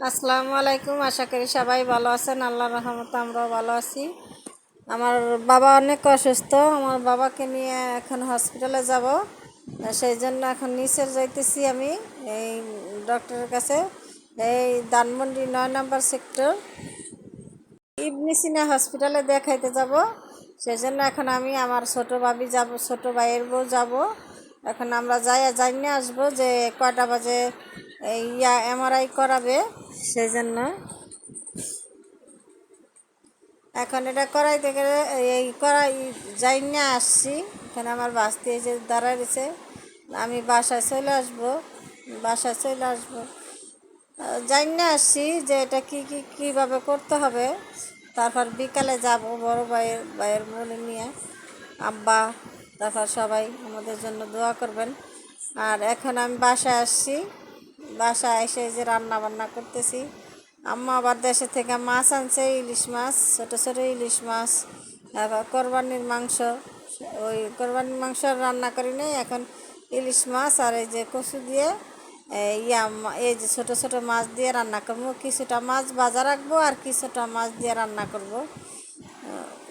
আসসালামু আলাইকুম। আশা করি সবাই ভালো আছেন। আল্লাহর রহমতে আমরাও ভালো আছি। আমার বাবা অনেক অসুস্থ। আমার বাবাকে নিয়ে এখন হসপিটালে যাব, সেই জন্য এখন নিচে যাইতেছি আমি এই ডক্টরের কাছে। এই ধানমন্ডি 9 নম্বর সেক্টর ইবনে সিনা হসপিটালে দেখাইতে যাব। সেই জন্য এখন আমি আমার ছোট ভাবি যাব, ছোট ভাইয়ের বউ যাব। এখন আমরা জানিয়ে আসবো যে কয়টা বাজে এমআরআই করাবে। সেই জন্য এখন এটা করাইতে গেলে জানিয়ে আসছি। এখানে আমার বাসতে এসে দাঁড়ায় রয়েছে। আমি বাসায় চলে আসবো জানিয়ে আসছি যে এটা কীভাবে করতে হবে। তারপর বিকালে যাব বড় ভাইয়ের বোনে নিয়ে, আব্বা, তারপর সবাই আমাদের জন্য দোয়া করবেন। আর এখন আমি বাসায় আসছি। বাসায় এসে যে রান্না বান্না করতেছি। আম্মা আবার দেশে থেকে মাছ আনছে, ইলিশ মাছ, ছোটো ছোটো ইলিশ মাছ। তারপর কোরবানির মাংস, ওই কোরবানির মাংস রান্না করি নাই, এখন ইলিশ মাছ আর এই যে কচু দিয়ে এই যে ছোটো ছোটো মাছ দিয়ে রান্না করবো। কিছুটা মাছ ভাজা রাখবো আর কিছুটা মাছ দিয়ে রান্না করবো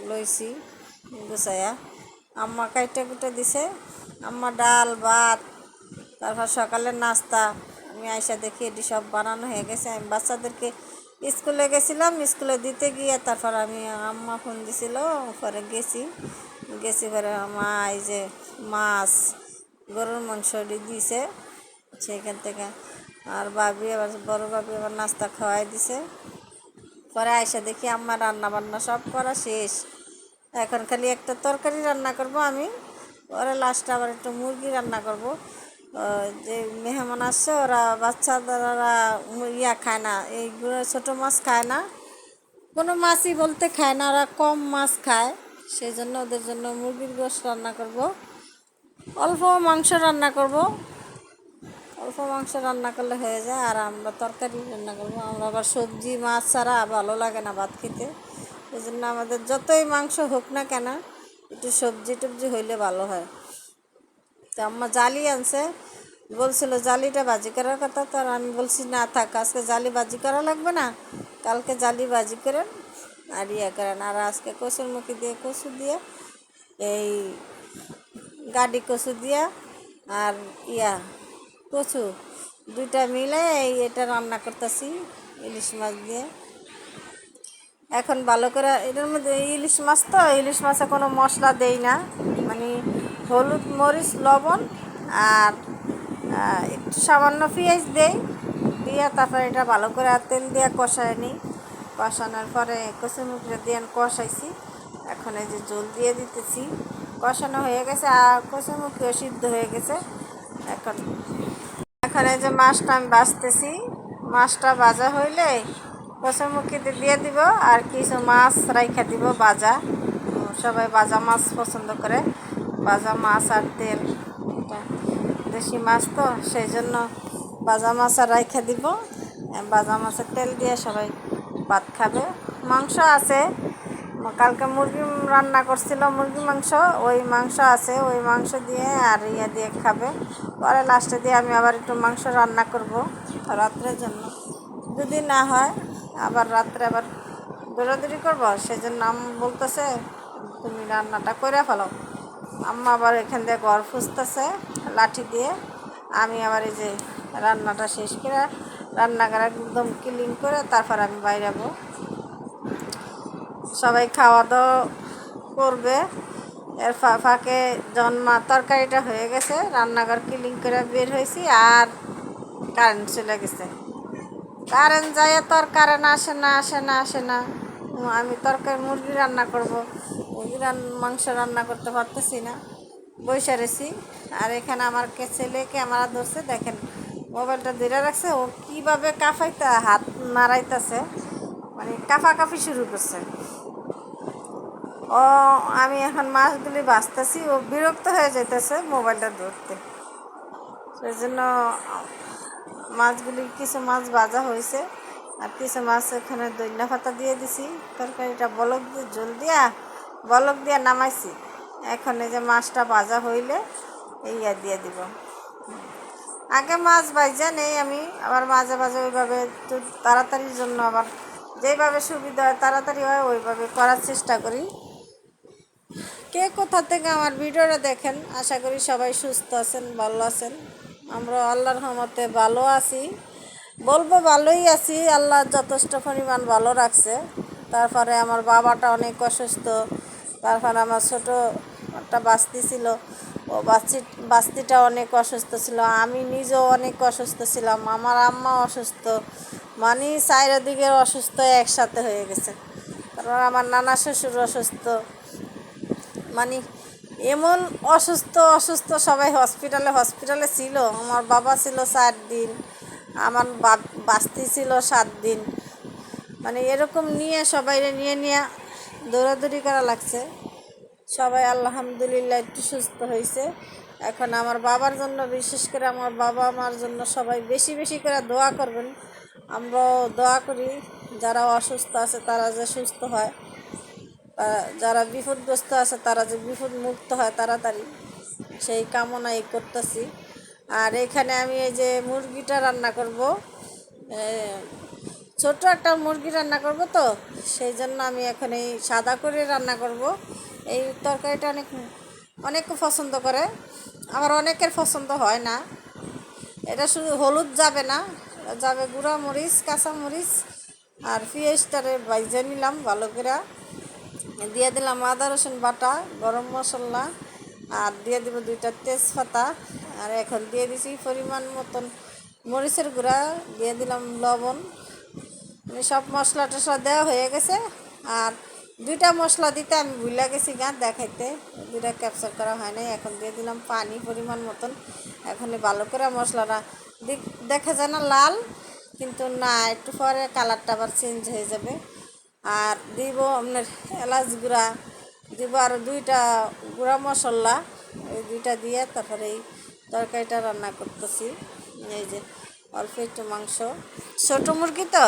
লইছি গুছাইয়া। আম্মা কাইটা কুটে দিছে। আম্মা ডাল ভাত, তারপর সকালের নাস্তা। আমি আইসা দেখি এটি সব বানানো হয়ে গেছে। আমি বাচ্চাদেরকে স্কুলে গেছিলাম, স্কুলে দিতে গিয়ে তারপর আম্মা ফোন দিছিল, পরে গেছি পরে মা এই যে মাছ, গরুর মাংস দিছে সেইখান থেকে। আর বড় ভাবি আবার নাস্তা খাওয়াই দিছে। পরে আইসা দেখি আম্মা রান্না বান্না সব করা শেষ। এখন খালি একটা তরকারি রান্না করব আমি, পরে লাস্টে আবার একটু মুরগি রান্না করব। যে মেহমান আসছে ওরা বাচ্চারা খায় না, এইগুলো ছোটো মাছ খায় না, কোনো মাছই বলতে খায় না, ওরা কম মাছ খায়। সেই জন্য ওদের জন্য মুরগির গোশত রান্না করব, অল্প মাংস রান্না করব। অল্প মাংস রান্না করলে হয়ে যায়। আর আমরা তরকারি রান্না করবো। আমরা আবার সবজি মাছ ছাড়া ভালো লাগে না ভাত খেতে। এই জন্য আমাদের যতই মাংস হোক না কেন, একটু সবজি টবজি হইলে ভালো হয়। তো আম্মা জালি আনছে, বলছিল জালিটা ভাজি করার কথা। তো আমি বলছি না থাক, আজকে জালি ভাজি করা লাগবে না, কালকে জালি ভাজি করেন আর করেন। আর আজকে কচুর মুখি দিয়ে কচু দিয়ে এই গাডি কচু দিয়া আর কচু দুইটা মিলে এটা রান্না করতেছি ইলিশ মাছ দিয়ে। এখন ভালো করে এটার মধ্যে ইলিশ মাছ, তো ইলিশ মাছে কোনো মশলা দেই না, মানে হলুদ মরিচ লবণ আর একটু সামান্য পেঁয়াজ দিয়ে তারপরে এটা ভালো করে তেল দিয়ে কষায় নিই। কষানোর পরে কচুরমুখটা দিয়ে কষাইছি। এখন এই যে জল দিয়ে দিতেছি, কষানো হয়ে গেছে আর কচুরমুখিও সিদ্ধ হয়ে গেছে। এখন এখন এই যে মাছটা আমি ভাজতেছি। মাছটা ভাজা হইলে কচুরমুখিতে দিয়ে দিব আর কিছু মাছ রাইখা দিব ভাজা। সবাই ভাজা মাছ পছন্দ করে, ভাজা মাছ আর তেল, দেশি মাছ তো সেই জন্য ভাজা মাছ আর রাইখা দিব। ভাজা মাছের তেল দিয়ে সবাই ভাত খাবে। মাংস আছে, কালকে মুরগি রান্না করছিল, মুরগি মাংস, ওই মাংস আছে, ওই মাংস দিয়ে আর দিয়ে খাবে। পরে লাস্টে দিয়ে আমি আবার একটু মাংস রান্না করব রাত্রের জন্য। যদি না হয় আবার রাত্রে আবার দৌড়াদৌড়ি করবো। সেই জন্য বলতেছে তুমি রান্নাটা করে ফেলো। আম্মা আবার এখান দিয়ে ঘর ফুসতেছে লাঠি দিয়ে। আমি আবার এই যে রান্নাটা শেষ করে রান্নাঘর একদম ক্লিন করে তারপর আমি বাইরে যাবো। সবাই খাওয়া দাওয়া করবে। এর ফাঁকে যখন তরকারিটা হয়ে গেছে, রান্নাঘর ক্লিন করে বের হয়েছি আর কারেন্ট চলে গেছে। কারেন্ট যায় তো আর কারেন্ট আসে না। আমি মুরগি রান্না করবো, মাংস রান্না করতে পারতেছি না, বসে রয়েছি। আর এখানে আমার ছেলে ক্যামেরা ধরছে, দেখেন মোবাইলটা ধরে রাখছে, ও কীভাবে হাত নাড়াইতেছে, মানে কাফাকাফি শুরু করছে। ও আমি এখন মাছগুলি ভাজতেছি, ও বিরক্ত হয়ে যাইতেছে মোবাইলটা ধরতে। সেই জন্য কিছু মাছ ভাজা হয়েছে আর কিছু মাছ এখানে ধনিয়া পাতা দিয়ে দিছি। তরকারিটা বলক দিয়ে নামাইছি। এখন এই যে মাছটা ভাজা হইলে দিয়ে দিব। আগে মাছ ভাইজা নেই আমি, আবার মাঝে মাঝে ওইভাবে একটু তাড়াতাড়ির জন্য আবার যেইভাবে সুবিধা হয় তাড়াতাড়ি হয় ওইভাবে করার চেষ্টা করি। কে কোথা থেকে আমার ভিডিওটা দেখেন, আশা করি সবাই সুস্থ আছেন, ভালো আছেন। আমরা আল্লাহর রহমতে ভালো আছি, বলবো ভালোই আছি, আল্লাহ যথেষ্ট পরিমাণ ভালো রাখছে। তারপরে আমার বাবাটা অনেক অসুস্থ, তারপরে আমার ছোটো একটা বাস্তি ছিল, ও বাস্তিটা অনেক অসুস্থ ছিল, আমি নিজেও অনেক অসুস্থ ছিলাম, আমার আম্মা অসুস্থ, মানে চারিদিকে অসুস্থ একসাথে হয়ে গেছে। তারপর আমার নানা শ্বশুর অসুস্থ, মানে এমন অসুস্থ অসুস্থ সবাই হসপিটালে হসপিটালে ছিল। আমার বাবা ছিল 4 দিন, আমার বাস্তি ছিল 7 দিন, মানে এরকম নিয়ে সবাই নিয়ে নিয়ে দৌড়াদৌড়ি করা লাগছে। সবাই আলহামদুলিল্লাহ একটু সুস্থ হয়েছে। এখন আমার বাবার জন্য, বিশেষ করে আমার বাবা মার জন্য সবাই বেশি বেশি করে দোয়া করবেন। আমরাও দোয়া করি যারা অসুস্থ আছে তারা যে সুস্থ হয়, যারা বিপদগ্রস্ত আছে তারা যে বিপদ মুক্ত হয় তাড়াতাড়ি, সেই কামনাই করতেছি। আর এখানে আমি এই যে মুরগিটা রান্না করব, ছোট একটা মুরগি রান্না করব, তো সেই জন্য আমি এখন এই সাদা করে রান্না করব। এই তরকারিটা অনেক পছন্দ করে, আবার অনেকের পছন্দ হয় না। এটা শুধু হলুদ যাবে না, যাবে গুঁড়া মরিচ, কাঁচা মরিচ আর পেঁয়াজটারে ভাইজে নিলাম ভালো করে, দিয়ে দিলাম আদা রসুন বাটা, গরম মশলা, আর দিয়ে দেবো 2টা তেজপাতা, আর এখন দিয়ে দিছি পরিমাণ মতন মরিচের গুঁড়া, দিয়ে দিলাম লবণ। মানে সব মশলা টশলা দেওয়া হয়ে গেছে। আর 2টা মশলা দিতে আমি ভুলে গেছি দেখাইতে, 2টা ক্যাপচার করা হয় নাই। এখন দিয়ে দিলাম পানি পরিমাণ মতন। এখন ভালো করে মশলাটা দেখা যায় না লাল, কিন্তু না, একটু পরে কালারটা আবার চেঞ্জ হয়ে যাবে। আর দিব আপনার এলাচ গুঁড়া, দিব আরও 2টা গুঁড়া মশলা, এই 2টা দিয়ে তারপরে এই তরকারিটা রান্না করতেছি। এই যে অল্প একটু মাংস, ছোটো মুরগি তো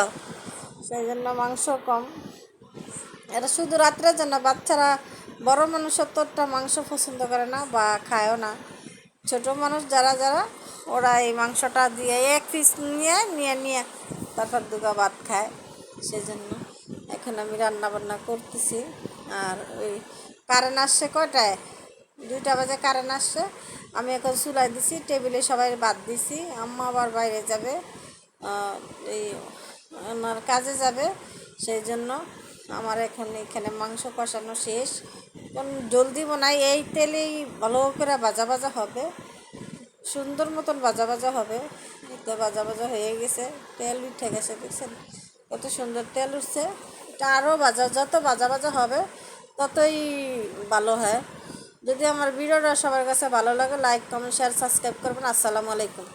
সেই জন্য মাংস কম। এটা শুধু রাত্রের জন্য, বাচ্চারা, বড় মানুষ অতটা মাংস পছন্দ করে না বা খায়ও না। ছোট মানুষ যারা যারা ওরা এই মাংসটা দিয়ে 1 পিস নিয়ে নিয়ে নিয়ে তারপর 2 ভাত খায়। সেই জন্য এখন আমি রান্না বান্না করতেছি। আর ওই কারেন্ট আসছে কয়টায়, 2টা বাজে কারেন্ট আসছে। আমি এখন চুলায় দিছি, টেবিলে সবাই ভাত দিছি। আম্মা আবার বাইরে যাবে, এই আমার কাজে যাবে, সেই জন্য আমার এখন এখানে মাংস কষানো শেষ। কোন জলদি বানাই, এই তেলেই ভালো করে ভাজা ভাজা হবে, সুন্দর মতন ভাজা ভাজা হবে। তো ভাজা ভাজা হয়ে গেছে, তেল উঠে গেছে, দেখছেন কত সুন্দর তেল উঠছে। এটা আরও যত ভাজা ভাজা হবে ততই ভালো হয়। যদি আমার ভিডিওটা সবার কাছে ভালো লাগে, লাইক কমেন্ট শেয়ার সাবস্ক্রাইব করবেন। আসসালামু আলাইকুম।